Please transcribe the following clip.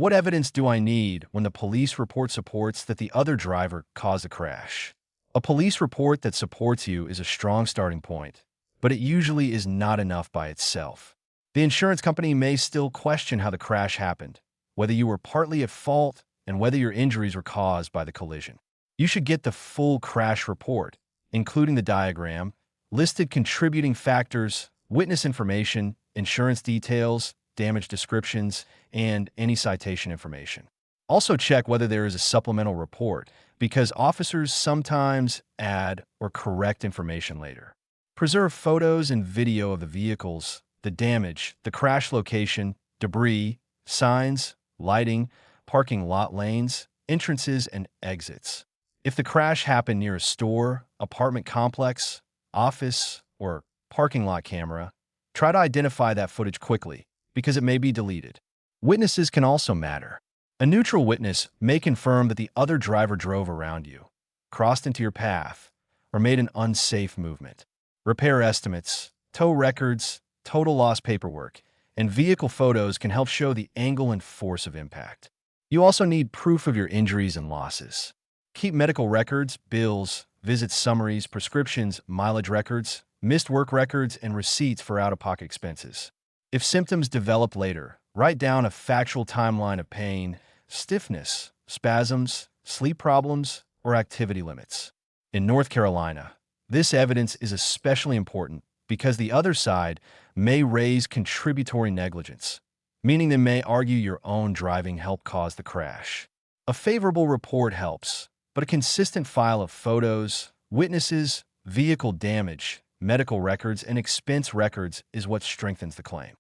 What evidence do I need when the police report supports that the other driver caused the crash? A police report that supports you is a strong starting point, but it usually is not enough by itself. The insurance company may still question how the crash happened, whether you were partly at fault, and whether your injuries were caused by the collision. You should get the full crash report, including the diagram, listed contributing factors, witness information, insurance details, damage descriptions, and any citation information. Also check whether there is a supplemental report, because officers sometimes add or correct information later. Preserve photos and video of the vehicles, the damage, the crash location, debris, signs, lighting, parking lot lanes, entrances, and exits. If the crash happened near a store, apartment complex, office, or parking lot camera, try to identify that footage quickly, because it may be deleted. Witnesses can also matter. A neutral witness may confirm that the other driver drove around you, crossed into your path, or made an unsafe movement. Repair estimates, tow records, total loss paperwork, and vehicle photos can help show the angle and force of impact. You also need proof of your injuries and losses. Keep medical records, bills, visit summaries, prescriptions, mileage records, missed work records, and receipts for out-of-pocket expenses. If symptoms develop later, write down a factual timeline of pain, stiffness, spasms, sleep problems, or activity limits. In North Carolina, this evidence is especially important because the other side may raise contributory negligence, meaning they may argue your own driving helped cause the crash. A favorable report helps, but a consistent file of photos, witnesses, vehicle damage, medical records, and expense records is what strengthens the claim.